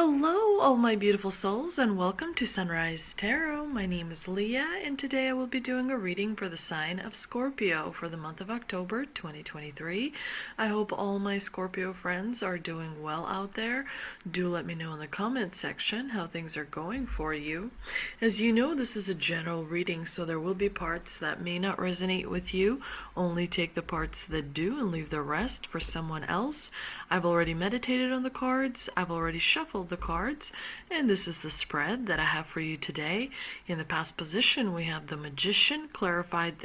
Hello, all my beautiful souls, and welcome to Sunrise Tarot. My name is Leah, and today I will be doing a reading for the sign of Scorpio for the month of October 2023. I hope all my Scorpio friends are doing well out there. Do let me know in the comment section how things are going for you. As you know, this is a general reading, so there will be parts that may not resonate with you. Only take the parts that do and leave the rest for someone else. I've already meditated on the cards. I've already shuffled the cards, and this is the spread that I have for you today. In the past position, we have the Magician, clarified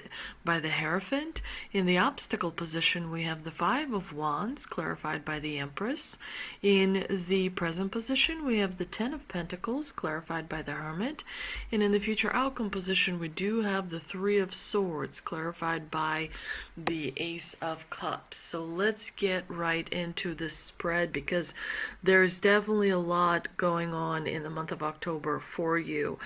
by the Hierophant. In the obstacle position, we have the Five of Wands, clarified by the Empress. In the present position, we have the Ten of Pentacles, clarified by the Hermit. And in the future outcome position, we do have the Three of Swords, clarified by the Ace of Cups. So let's get right into this spread, because there's definitely a lot going on in the month of October for you,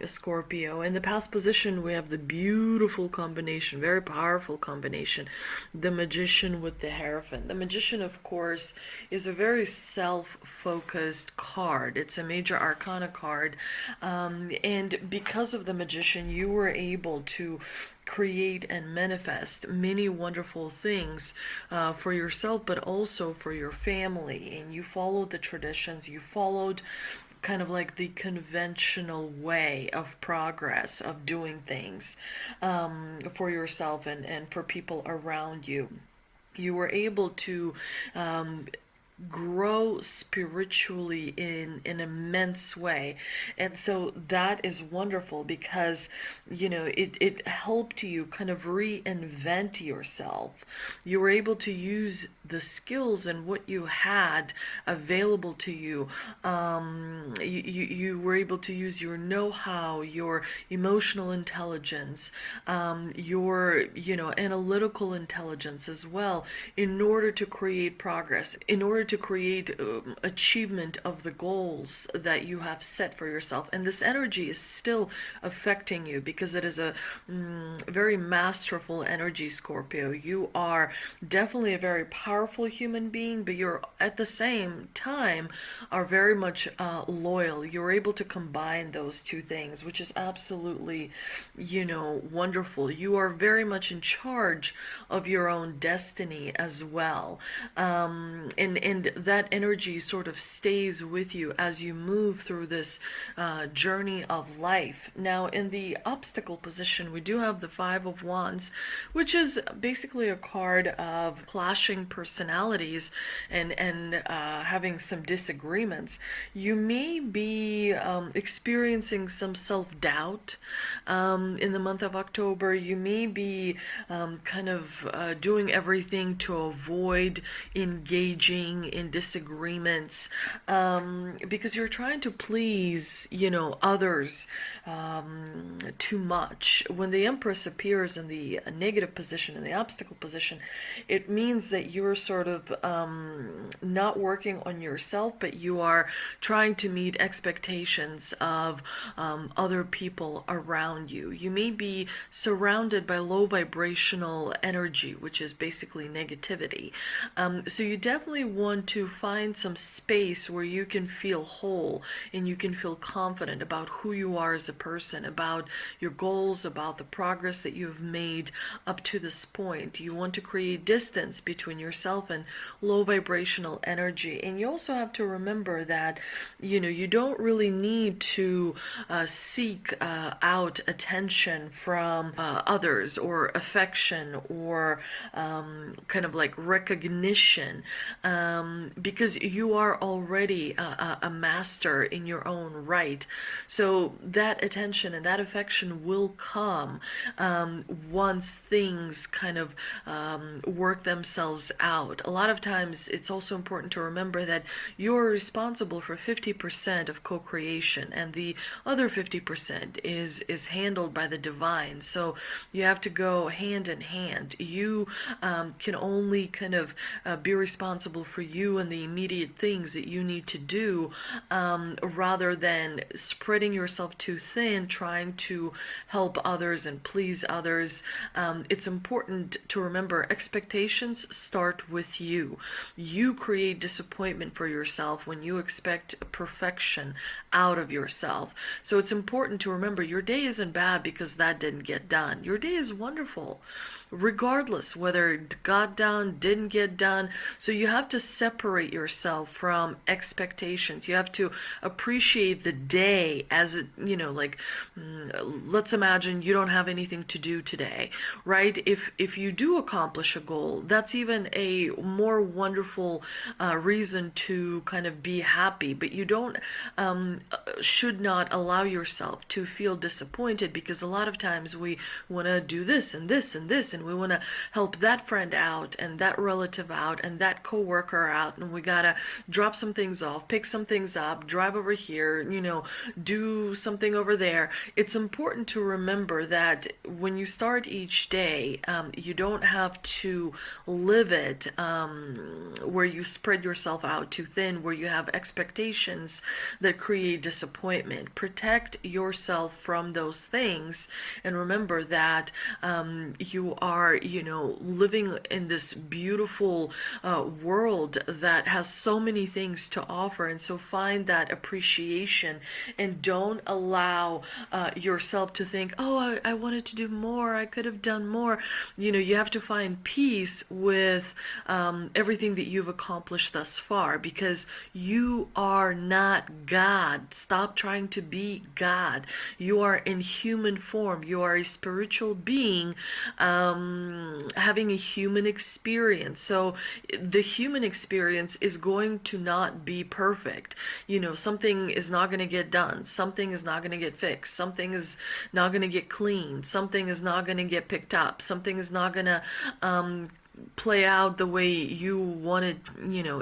Scorpio. In the past position, we have the beautiful combination, very powerful combination, the Magician with the Hierophant. The Magician, of course, is a very self-focused card. It's a major arcana card, and because of the Magician, you were able to create and manifest many wonderful things for yourself, but also for your family. And you followed the traditions, you followed kind of like the conventional way of progress, of doing things for yourself and for people around you. You were able to grow spiritually in an immense way. And so that is wonderful, because it helped you kind of reinvent yourself. You were able to use the skills and what you had available to you. You were able to use your know-how, your emotional intelligence, your analytical intelligence as well, in order to create progress, in order to create achievement of the goals that you have set for yourself. And this energy is still affecting you, because it is a very masterful energy, Scorpio. You are definitely a very powerful human being, but you're at the same time are very much loyal. You're able to combine those two things, which is absolutely wonderful. You are very much in charge of your own destiny as well, and that energy sort of stays with you as you move through this journey of life. Now, in the obstacle position, we do have the Five of Wands, which is basically a card of clashing personalities and having some disagreements. You may be experiencing some self-doubt in the month of October. You may be kind of doing everything to avoid engaging in disagreements, because you're trying to please others too much. When the Empress appears in the negative position, in the obstacle position, it means that you're sort of not working on yourself, but you are trying to meet expectations of other people around you. You may be surrounded by low vibrational energy, which is basically negativity. So you definitely want to find some space where you can feel whole and you can feel confident about who you are as a person, about your goals, about the progress that you've made up to this point. You want to create distance between yourself and low vibrational energy. And you also have to remember that you don't really need to seek out attention from others, or affection, or kind of like recognition, because you are already a master in your own right. So that attention and that affection will come once things kind of work themselves out. A lot of times it's also important to remember that you're responsible for 50% of co-creation, and the other 50% is handled by the divine. So you have to go hand in hand. You can only kind of be responsible for you and the immediate things that you need to do, rather than spreading yourself too thin, trying to help others and please others. It's important to remember expectations start with you. You create disappointment for yourself when you expect perfection out of yourself. So it's important to remember your day isn't bad because that didn't get done. Your day is wonderful, regardless whether it got done, didn't get done. So you have to separate yourself from expectations. You have to appreciate the day as it, like, let's imagine you don't have anything to do today, right? If you do accomplish a goal, that's even a more wonderful reason to kind of be happy. But you don't should not allow yourself to feel disappointed, because a lot of times we want to do this and this and this, and we want to help that friend out and that relative out and that coworker out, and we gotta drop some things off, pick some things up, drive over here, do something over there. It's important to remember that when you start each day, you don't have to live it where you spread yourself out too thin, where you have expectations that create disappointment. Protect yourself from those things, and remember that you are, living in this beautiful world that has so many things to offer. And so find that appreciation, and don't allow yourself to think, oh, I wanted to do more, I could have done more. You have to find peace with everything that you've accomplished thus far, because you are not God. Stop trying to be God. You are in human form. You are a spiritual being, having a human experience. So the human experience is going to not be perfect. Something is not going to get done. Something is not going to get fixed. Something is not going to get cleaned. Something is not going to get picked up. Something is not going to play out the way you wanted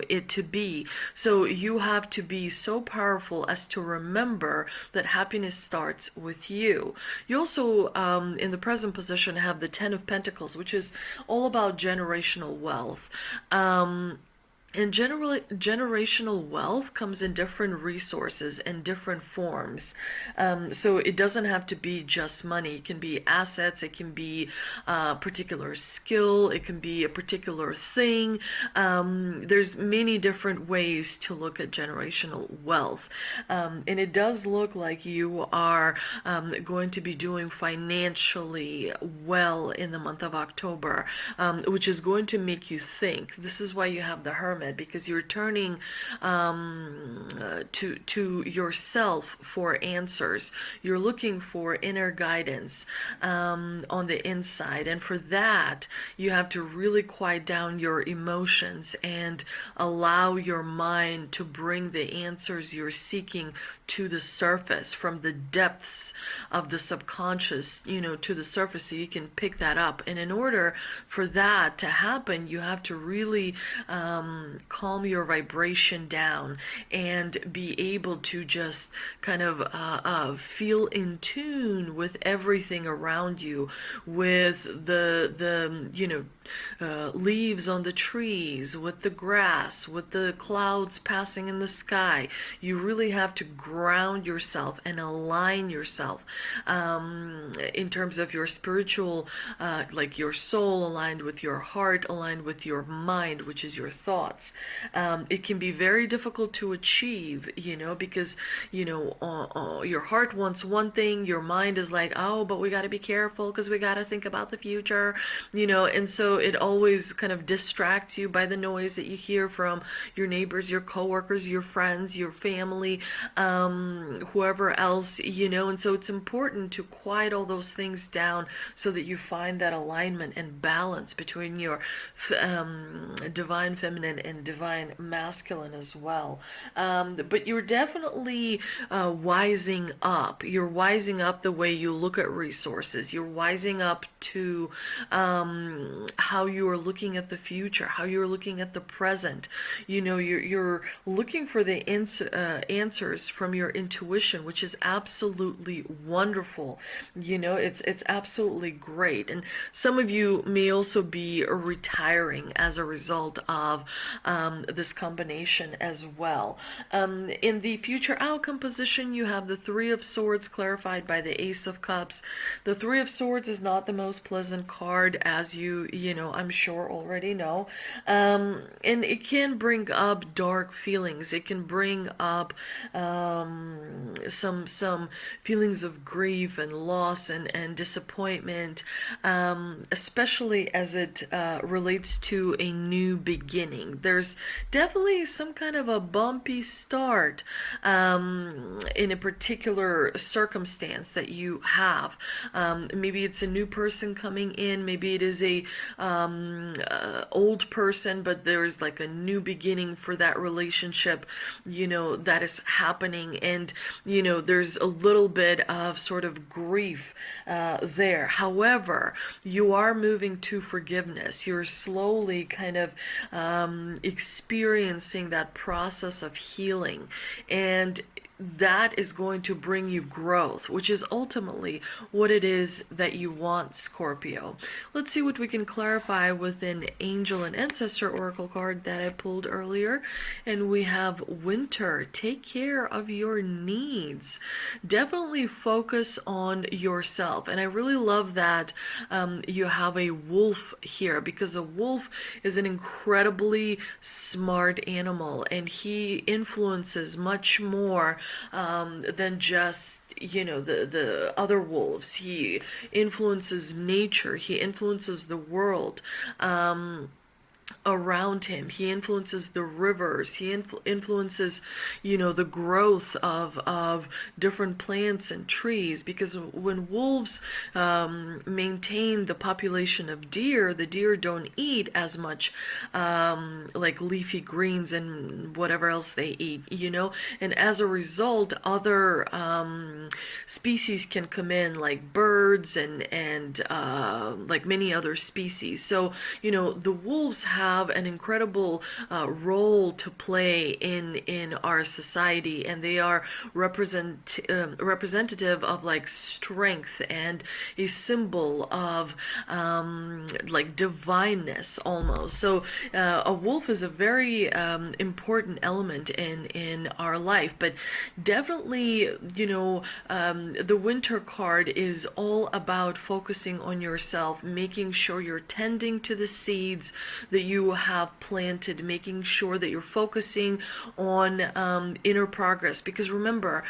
it to be. So you have to be so powerful as to remember that happiness starts with you. You also in the present position have the Ten of Pentacles, which is all about generational wealth. And generally, generational wealth comes in different resources and different forms. So it doesn't have to be just money. It can be assets. It can be a particular skill. It can be a particular thing. There's many different ways to look at generational wealth. And it does look like you are going to be doing financially well in the month of October, which is going to make you think. This is why you have the Hermit, because you're turning to yourself for answers. You're looking for inner guidance on the inside, and for that you have to really quiet down your emotions and allow your mind to bring the answers you're seeking to the surface, from the depths of the subconscious, to the surface, so you can pick that up. And in order for that to happen, you have to really calm your vibration down and be able to just kind of feel in tune with everything around you, with the leaves on the trees, with the grass, with the clouds passing in the sky. You really have to ground yourself and align yourself in terms of your spiritual, like your soul aligned with your heart, aligned with your mind, which is your thoughts. It can be very difficult to achieve, because, your heart wants one thing, your mind is like, oh, but we got to be careful because we got to think about the future, and so it always kind of distracts you by the noise that you hear from your neighbors, your coworkers, your friends, your family, whoever else, and so it's important to quiet all those things down so that you find that alignment and balance between your divine feminine and divine masculine as well. But you're definitely wising up. You're wising up the way you look at resources. You're wising up to how you are looking at the future, how you're looking at the present. You're looking for the answers from your intuition, which is absolutely wonderful. It's absolutely great. And some of you may also be retiring as a result of this combination as well. In the future outcome position, you have the Three of Swords clarified by the Ace of Cups. The Three of Swords is not the most pleasant card, as I'm sure already know. And it can bring up dark feelings. It can bring up some feelings of grief and loss and disappointment, especially as it relates to a new beginning. There's definitely some kind of a bumpy start in a particular circumstance that you have. Maybe it's a new person coming in. Maybe it is a old person, but there's like a new beginning for that relationship, that is happening. And, there's a little bit of sort of grief there. However, you are moving to forgiveness. You're slowly kind of experiencing that process of healing. And that is going to bring you growth, which is ultimately what it is that you want, Scorpio. Let's see what we can clarify with an angel and ancestor oracle card that I pulled earlier. And we have winter. Take care of your needs. Definitely focus on yourself. And I really love that you have a wolf here, because a wolf is an incredibly smart animal, and he influences much more than just the other wolves. He influences nature. He influences the world around him. He influences the rivers. He influences the growth of different plants and trees, because when wolves maintain the population of deer, the deer don't eat as much like leafy greens and whatever else they eat, and as a result other species can come in, like birds and like many other species. So the wolves have an incredible role to play in our society, and they are representative of like strength and a symbol of like divineness almost. So a wolf is a very important element in our life. But definitely the winter card is all about focusing on yourself, making sure you're tending to the seeds that you have planted, making sure that you're focusing on inner progress. Because remember,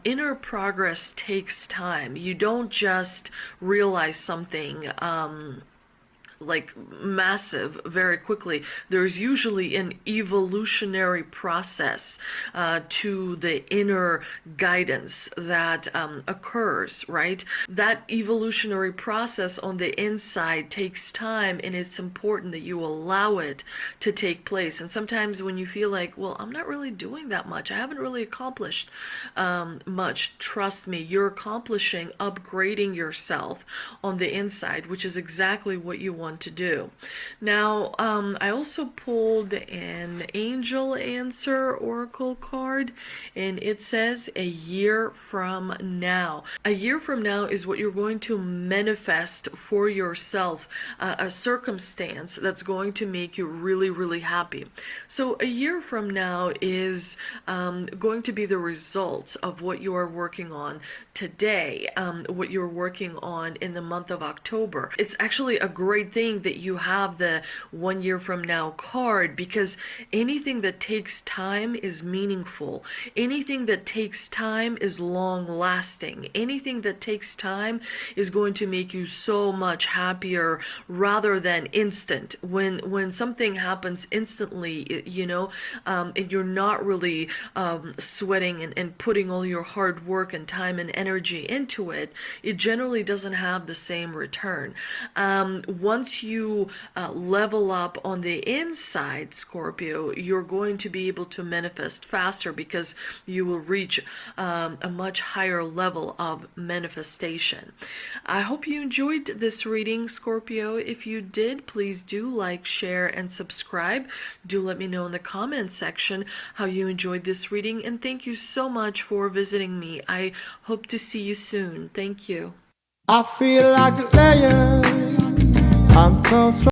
inner progress takes time. You don't just realize something like massive very quickly. There's usually an evolutionary process to the inner guidance that occurs, right? That evolutionary process on the inside takes time, and it's important that you allow it to take place. And sometimes when you feel like, well, I'm not really doing that much, I haven't really accomplished much, trust me, you're accomplishing upgrading yourself on the inside, which is exactly what you want to do. Now, I also pulled an angel answer oracle card, and it says a year from now. A year from now is what you're going to manifest for yourself, a circumstance that's going to make you really, really happy. So a year from now is going to be the results of what you are working on today, what you're working on in the month of October. It's actually a great thing that you have the 1 year from now card, because anything that takes time is meaningful. Anything that takes time is long lasting. Anything that takes time is going to make you so much happier rather than instant. When something happens instantly, and you're not really sweating and putting all your hard work and time and energy into it, it generally doesn't have the same return. Once once you level up on the inside, Scorpio, you're going to be able to manifest faster because you will reach a much higher level of manifestation. I hope you enjoyed this reading, Scorpio. If you did, please do like, share, and subscribe. Do let me know in the comments section how you enjoyed this reading, and thank you so much for visiting me. I hope to see you soon. Thank you. I feel like a lion. I'm so strong.